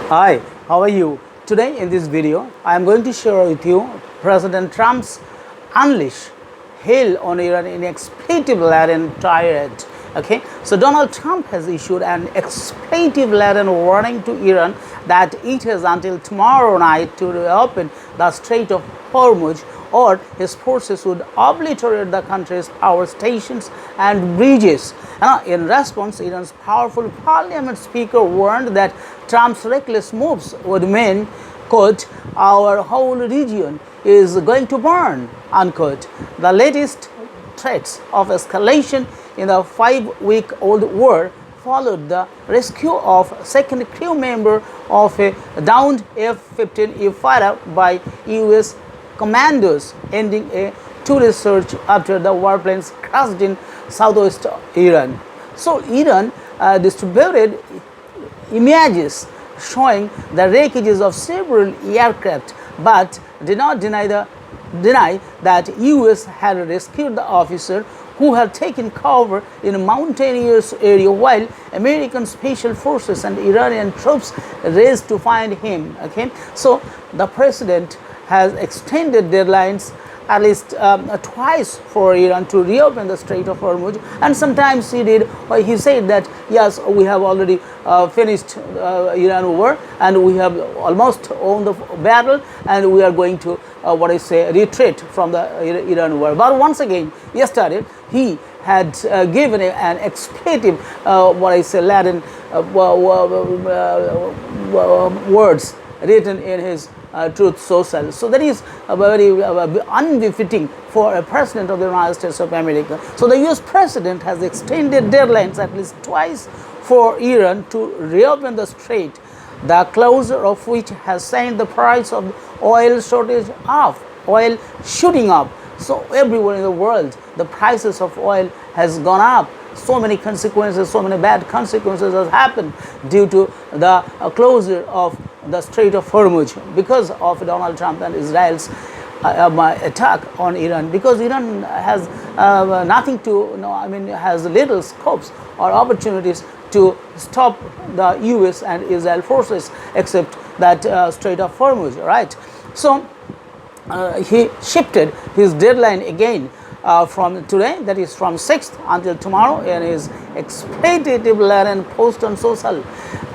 Hi, how are you? Today in this video, I am going to share with you President Trump's unleash hail on Iran in expletive-laden tirade. Okay, so Donald Trump has issued an expletive-laden warning to Iran that it has until tomorrow night to reopen the Strait of Hormuz, or his forces would obliterate the country's power stations and bridges. In response, Iran's powerful parliament speaker warned that Trump's reckless moves would mean, quote, our whole region is going to burn, unquote. The latest threats of escalation in the 5-week-old war followed the rescue of second crew member of a downed F-15E fighter by U.S. commandos, ending a tourist search after the warplanes crashed in southwest Iran. So Iran distributed images showing the wreckages of several aircraft, but did not deny that U.S. had rescued the officer who had taken cover in a mountainous area while American special forces and Iranian troops raced to find him. Okay, so the president has extended deadlines at least twice for Iran to reopen the Strait of Hormuz, and sometimes he said that yes, we have already finished Iran war and we have almost won the battle and we are going to retreat from the Iran war. But once again, yesterday he had given an expletive laden words written in his Truth Social. So that is very unbefitting for a president of the United States of America. So the US president has extended deadlines at least twice for Iran to reopen the strait, the closure of which has sent the price of oil shooting up. So everywhere in the world, the prices of oil has gone up. So many consequences, so many bad consequences has happened due to the closure of the Strait of Hormuz because of Donald Trump and Israel's attack on Iran. Because Iran has has little scopes or opportunities to stop the US and Israel forces except that Strait of Hormuz, right? So he shifted his deadline again from today, that is from 6th until tomorrow, in his expletive-laden post on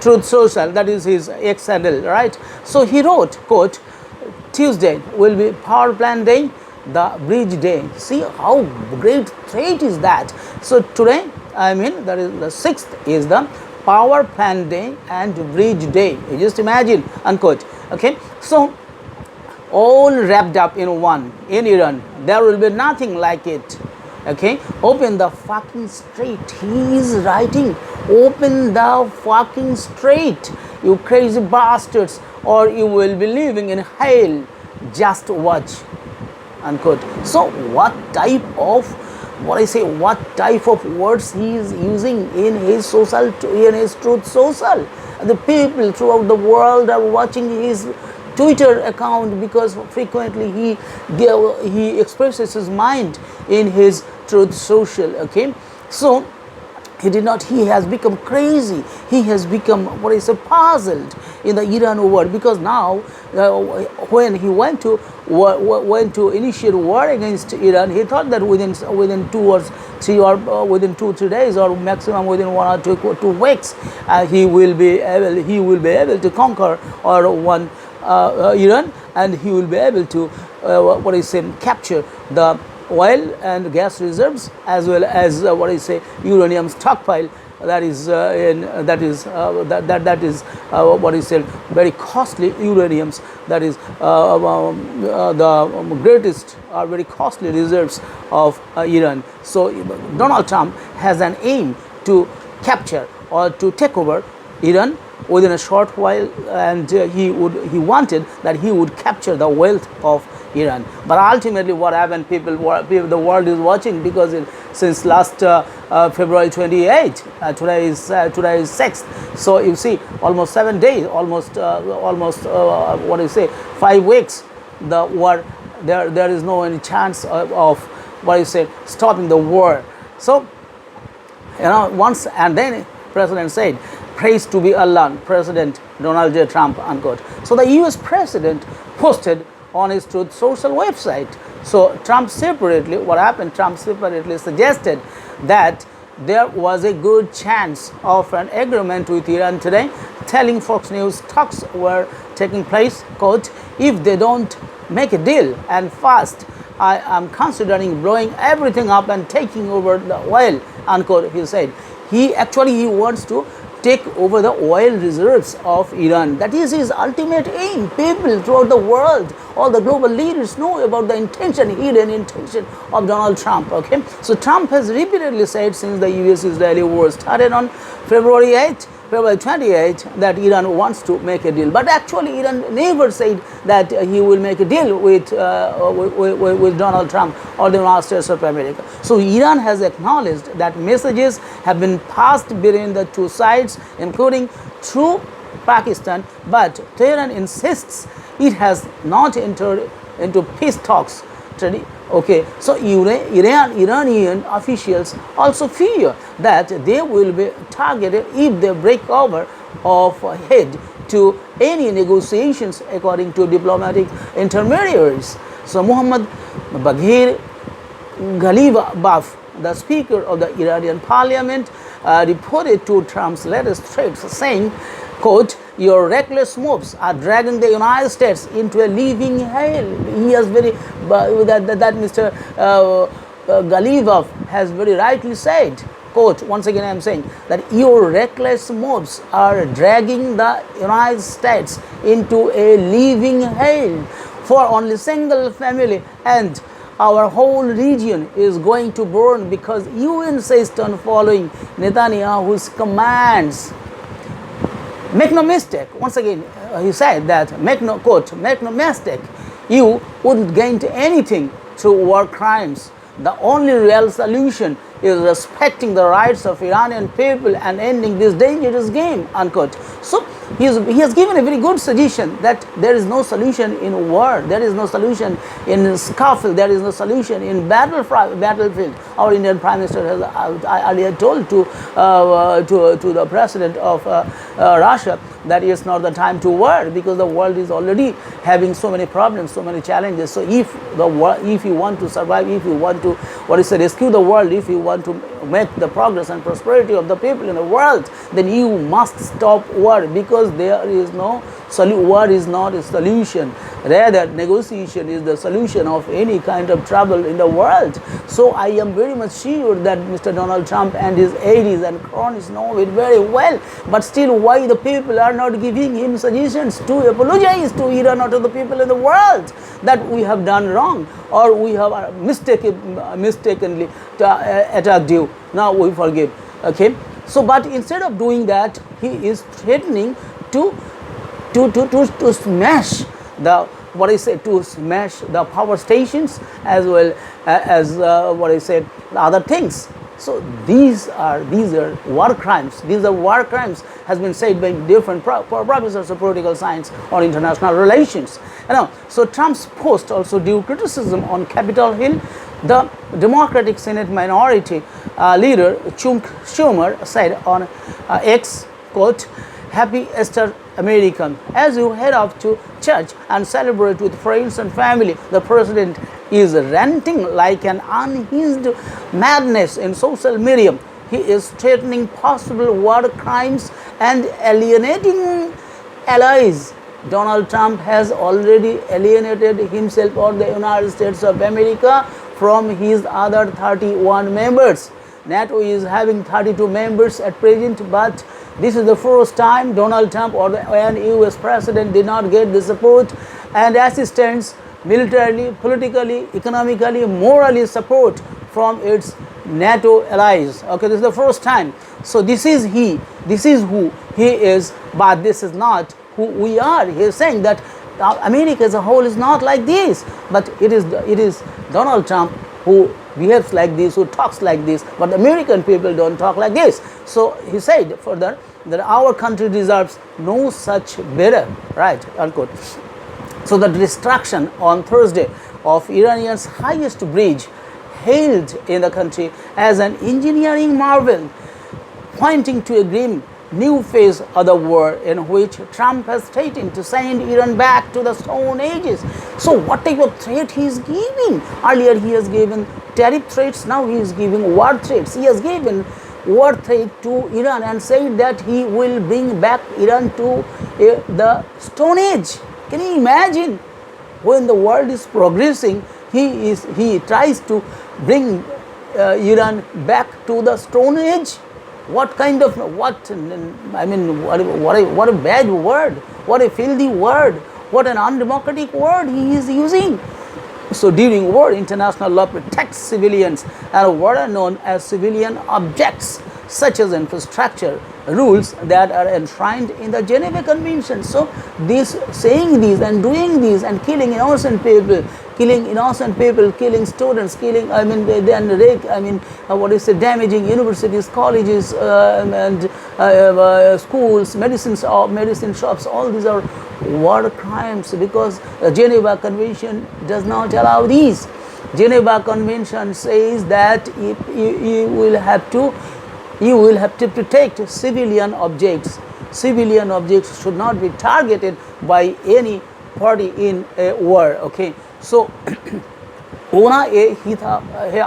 Truth Social, that is his X handle, right? So he wrote, quote, Tuesday will be power plant day, the bridge day. See how great threat is that. So today, that is the 6th is the power plant day and bridge day. You just imagine, unquote. Okay, so all wrapped up in one in Iran. There will be nothing like it. Okay, open the fucking strait. He is writing, open the fucking strait, you crazy bastards, or you will be living in hell. Just watch, unquote. So what type of words he is using in his Truth Social? The people throughout the world are watching his Twitter account because frequently he expresses his mind in his Truth Social. Okay, so he has become crazy. He has become puzzled in the Iran war, because now when he went to initiate war against Iran, he thought that within 2-3 days, or maximum within 1 or 2 weeks, he will be able to conquer or won Iran, and he will be able to capture the oil and gas reserves, as well as uranium stockpile that is very costly uraniums, that is the greatest or very costly reserves of Iran. So Donald Trump has an aim to capture or to take over Iran within a short while, and he wanted that he would capture the wealth of Iran. But ultimately what happened, the world is watching, because since last February 28, today is 6th, so you see almost 7 days, almost 5 weeks, the war, there is no any chance of stopping the war. So once, and then President said, praised to be Allah, President Donald J. Trump, unquote. So the US President posted on his Truth Social website. So Trump separately, what happened? Trump separately suggested that there was a good chance of an agreement with Iran today, telling Fox News talks were taking place, quote, if they don't make a deal and fast, I am considering blowing everything up and taking over the oil, unquote, he said. He wants to take over the oil reserves of Iran. That is his ultimate aim. People throughout the world, all the global leaders know about the hidden intention of Donald Trump. Okay, so Trump has repeatedly said since the US-Israeli war started on February 28, that Iran wants to make a deal. But actually, Iran never said that he will make a deal with Donald Trump or the United States of America. So Iran has acknowledged that messages have been passed between the two sides, including through Pakistan, but Tehran insists it has not entered into peace talks. Okay, so Iranian officials also fear that they will be targeted if they break over of head to any negotiations, according to diplomatic intermediaries. So Muhammad Baghir Ghalibaf, the Speaker of the Iranian Parliament, reported to Trump's latest threats, saying, quote, your reckless moves are dragging the United States into a living hell. He has that Mr. Ghalibaf has very rightly said, quote, once again I am saying that your reckless moves are dragging the United States into a living hell, for only single family and our whole region is going to burn because you insist on following Netanyahu's commands. Make no mistake, once again, he said that, make no mistake, you wouldn't gain anything through war crimes. The only real solution is respecting the rights of Iranian people and ending this dangerous game, unquote. So he has given a very good suggestion that there is no solution in war, there is no solution in scuffle, there is no solution in battlefield. Our Indian Prime Minister has earlier told to the President of Russia that it's not the time to war because the world is already having so many problems, so many challenges. So if you want to survive, if you want to rescue the world, if you want to make the progress and prosperity of the people in the world, then you must stop war, because there is no war is not a solution. Rather, negotiation is the solution of any kind of trouble in the world. So I am very much sure that Mr. Donald Trump and his aides and cronies know it very well. But still, why the people are not giving him suggestions to apologize to Iran or to the people in the world that we have done wrong, or we have mistakenly attacked you. Now we forgive. Okay. So, but instead of doing that, he is threatening to smash the power stations as well as other things. So these are war crimes. These are war crimes, has been said by different professors of political science or international relations. So Trump's post also drew criticism on Capitol Hill. The Democratic Senate Minority Leader Chuck Schumer said on X, quote, Happy Easter, American. As you head off to church and celebrate with friends and family, the president is ranting like an unhinged madness in social media. He is threatening possible war crimes and alienating allies. Donald Trump has already alienated himself or the United States of America from his other 31 members. NATO is having 32 members at present, but this is the first time Donald Trump or an US president did not get the support and assistance militarily, politically, economically, morally support from its NATO allies. Okay, this is the first time. So this is who he is, but this is not who we are. He is saying that America as a whole is not like this, but it is Donald Trump who behaves like this, who talks like this, but the American people don't talk like this. So he said further that our country deserves no such better, right, unquote. So the destruction on Thursday of Iranian's highest bridge, hailed in the country as an engineering marvel, pointing to a grim new phase of the war in which Trump has threatened to send Iran back to the Stone Ages. So what type of threat he is giving? Earlier he has given tariff threats, now he is giving war threats. He has given war threat to Iran and said that he will bring back Iran to the Stone Age. Can you imagine? When the world is progressing, he tries to bring Iran back to the Stone Age. What kind of, what a bad word, what a filthy word, what an undemocratic word he is using. So during war, international law protects civilians and what are known as civilian objects, such as infrastructure, rules that are enshrined in the Geneva Convention. So this, saying these and doing these and killing innocent people, killing students, killing, damaging universities, colleges, schools, medicine shops, all these are war crimes, because the Geneva Convention does not allow these. Geneva Convention says that you will have to protect civilian objects. Civilian objects should not be targeted by any party in a war. Okay, so Una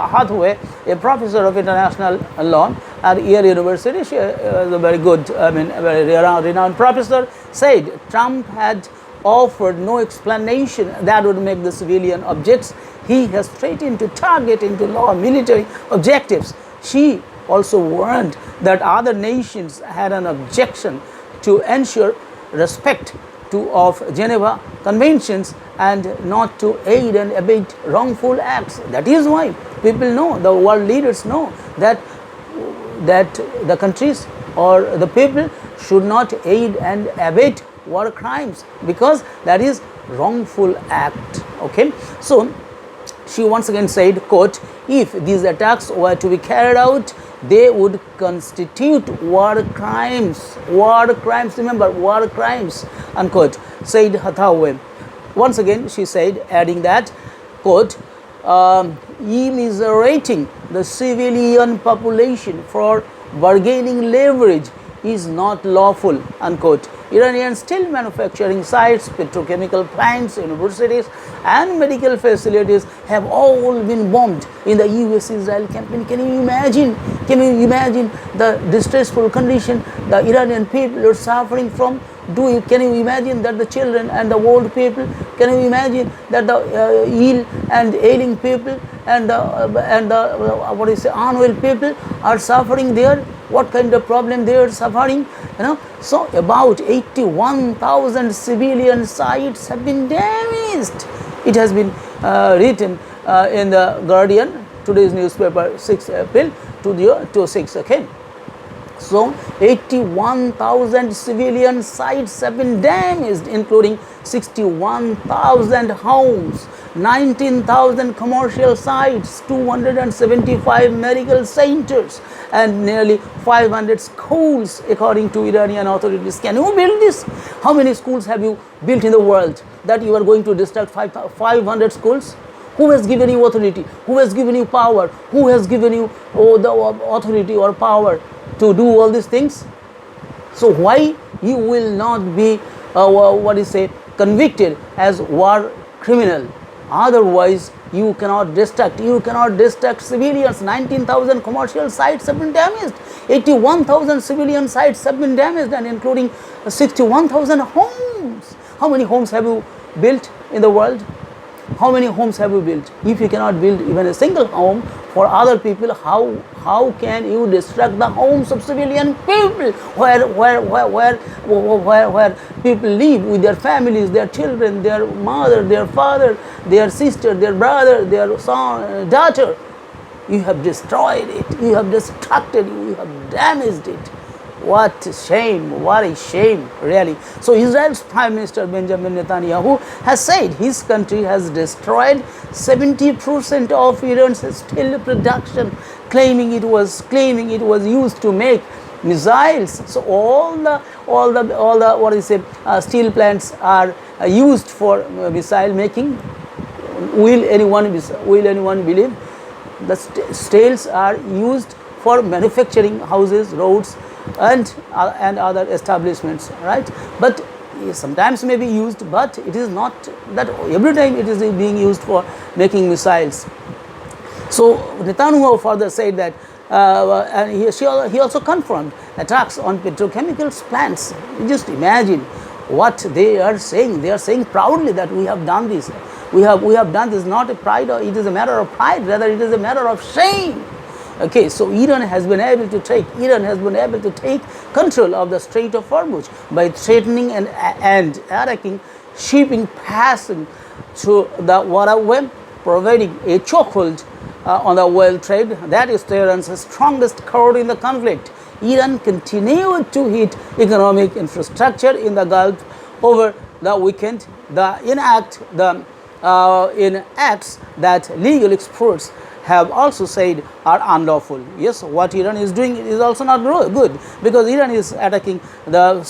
Hathaway, a professor of international law at Yale University, she is a very good, very renowned professor, said Trump had offered no explanation that would make the civilian objects he has threatened to target into law military objectives. She also warned that other nations had an objection to ensure respect of Geneva Conventions and not to aid and abet wrongful acts. That is why people know, the world leaders know, that the countries or the people should not aid and abet war crimes, because that is wrongful act. Okay, so she once again said, quote, if these attacks were to be carried out, they would constitute war crimes. War crimes, remember, war crimes, unquote, said Hathaway. Once again, she said, adding that, quote, immiserating the civilian population for bargaining leverage is not lawful, unquote. Iranian steel manufacturing sites, petrochemical plants, universities and medical facilities have all been bombed in the US-Israel campaign. Can you imagine? Can you imagine the distressful condition the Iranian people are suffering from? Can you imagine that the children and the old people? Can you imagine that the ill and ailing people and the unwell people are suffering there? What kind of problem they are suffering? So about 81,000 civilian sites have been damaged. It has been written in the Guardian, today's newspaper, 6 April 2026. Okay. So 81,000 civilian sites have been damaged, including 61,000 homes, 19,000 commercial sites, 275 medical centers, and nearly 500 schools, according to Iranian authorities. Can you build this? How many schools have you built in the world that you are going to destruct 500 schools? Who has given you authority? Who has given you power? Who has given you the authority or power to do all these things? So why you will not be convicted as war criminal? Otherwise you cannot destruct civilians. 19,000 commercial sites have been damaged, 81,000 civilian sites have been damaged, and including 61,000 homes. How many homes have you built in the world? How many homes have you built? If you cannot build even a single home for other people, how can you destruct the homes of civilian people where people live with their families, their children, their mother, their father, their sister, their brother, their son, daughter? You have destroyed it, you have destructed it, you have damaged it. What a shame, what a shame, really. So Israel's Prime Minister Benjamin Netanyahu has said his country has destroyed 70% of Iran's steel production, claiming it was used to make missiles. So all the steel plants are used for missile making. Will anyone believe? The steels are used for manufacturing houses, roads, and other establishments, right? But sometimes may be used, but it is not that every time it is being used for making missiles. So Netanyahu further said that, and he also confirmed attacks on petrochemicals plants. You just imagine what they are saying. They are saying proudly that we have done this. We have done this, not a pride, or it is a matter of pride, rather it is a matter of shame. Okay, so Iran has been able to take control of the Strait of Hormuz by threatening and attacking shipping passing through the waterway, providing a chokehold on the oil trade. That is Tehran's strongest cord in the conflict. Iran continued to hit economic infrastructure in the Gulf over the weekend. In acts that legal experts have also said are unlawful. Yes, what Iran is doing is also not good, because Iran is attacking the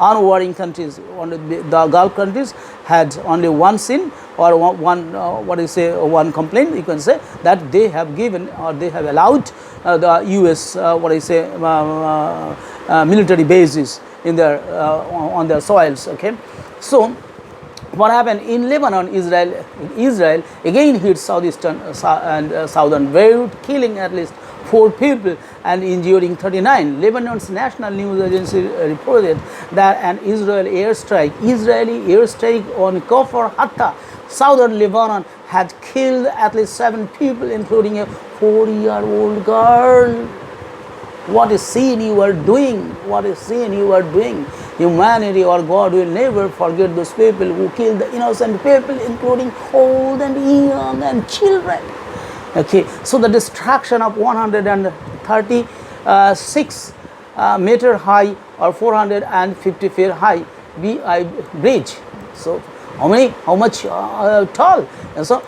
unwarring countries. The Gulf countries had only one sin, or one complaint, you can say, that they have given, or they have allowed the US military bases in their on their soils. Okay, so what happened in Lebanon? Israel again hit southeastern and southern Beirut, killing at least 4 people and injuring 39. Lebanon's national news agency reported that an Israeli airstrike on Kfar Hatta, southern Lebanon, had killed at least 7 people, including a 4-year-old girl. What a sin you are doing! What a sin you are doing! Humanity or God will never forget those people who killed the innocent people, including old and young and children. Okay, so the destruction of 136 meter high or 450 feet high BI bridge. So how much tall? And so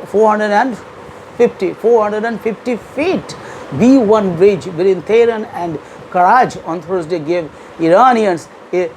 450 feet B1 bridge between Tehran and Karaj on Thursday gave Iranians a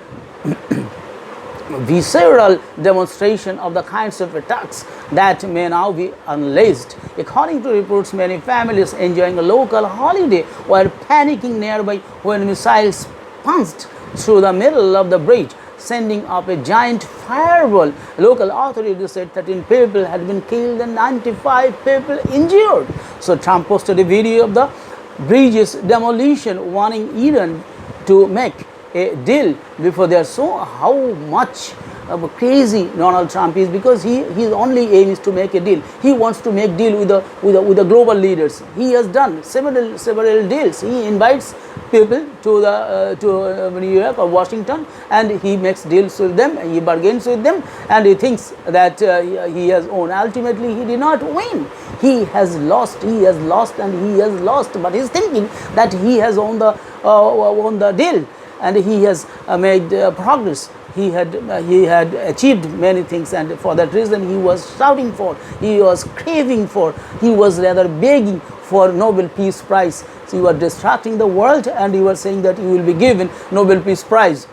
visceral demonstration of the kinds of attacks that may now be unleashed. According to reports, many families enjoying a local holiday were panicking nearby when missiles punched through the middle of the bridge, sending up a giant fireball. Local authorities said 13 people had been killed and 95 people injured. So Trump posted a video of the bridge's demolition, warning Iran to make a deal before they are. So how much crazy Donald Trump is, because his only aim is to make a deal. He wants to make deal with the global leaders. He has done several deals. He invites people to New York or Washington, and he makes deals with them, and he bargains with them, and he thinks that he has won. Ultimately, he did not win. He has lost, and he has lost. But he's thinking that he has won the deal, and he has made progress. He had achieved many things, and for that reason he was shouting for, he was craving for, he was rather begging for Nobel Peace Prize. So you are distracting the world, and you are saying that you will be given Nobel Peace Prize.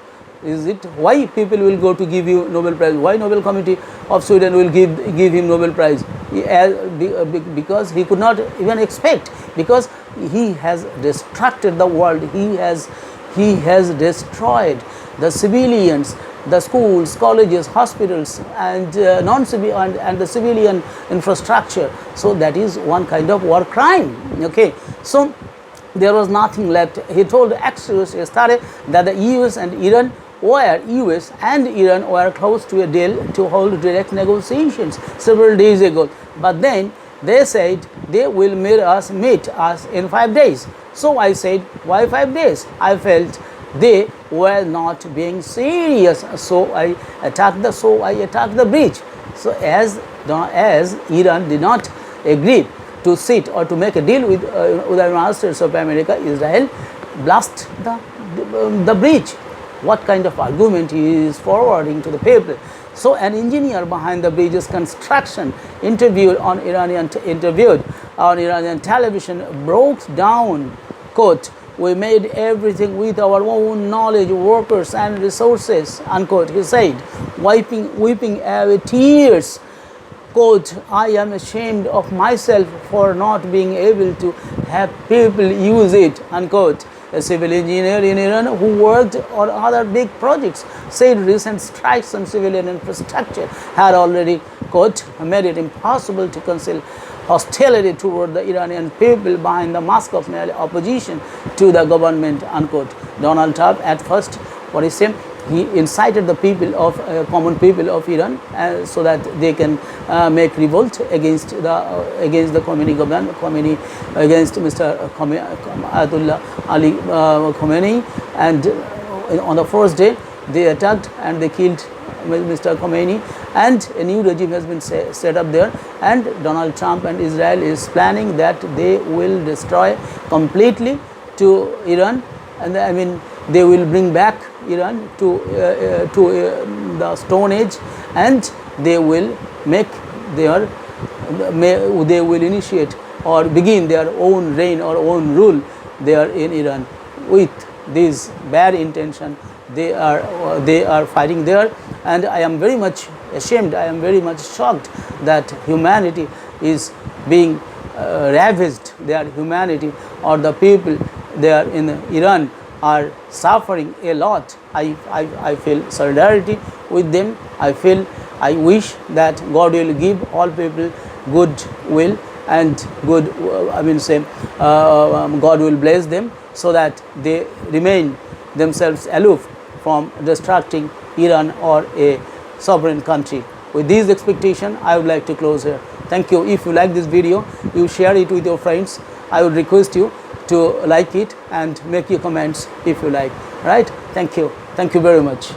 Is it why people will go to give you Nobel Prize? Why Nobel Committee of Sweden will give him Nobel Prize? Because he could not even expect, because he has distracted the world. He has destroyed the civilians, the schools, colleges, hospitals, and non-civilian and the civilian infrastructure. So that is one kind of war crime. So there was nothing left. He told Axios yesterday that the US and Iran were close to a deal to hold direct negotiations several days ago. But then they said they will meet us in 5 days. So I said, why 5 days? I felt they were not being serious. So I attacked the bridge. So as Iran did not agree to sit or to make a deal with the United States of America, Israel blast the bridge. What kind of argument he is forwarding to the people? So an engineer behind the bridge's construction interviewed on Iranian television broke down, quote, "We made everything with our own knowledge, workers and resources," unquote. He said, weeping away tears, quote, "I am ashamed of myself for not being able to have people use it, unquote. A civil engineer in Iran who worked on other big projects said recent strikes on civilian infrastructure had already, quote, made it impossible to conceal hostility toward the Iranian people behind the mask of merely opposition to the government, unquote. Donald Trump at first, what he said, he incited the people of common people of Iran so that they can make revolt against the Khomeini government, against Mr. Ayatollah Ali Khomeini, and on the first day they attacked and they killed Mr. Khomeini, and a new regime has been set up there, and Donald Trump and Israel is planning that they will destroy completely to Iran, and I mean they will bring back Iran to the Stone Age, and they will make their they will initiate or begin their own reign or own rule there in Iran with this bad intention. They are fighting there, and I am very much ashamed, I am very much shocked that humanity is being ravaged. Their humanity or the people there in Iran are suffering a lot. I feel solidarity with them. I wish that God will give all people good will and good, God will bless them so that they remain themselves aloof from destructing Iran or a sovereign country. With these expectations, I would like to close here. Thank you. If you like this video, you share it with your friends. I would request you to like it and make your comments if you like. Right? Thank you. Thank you very much.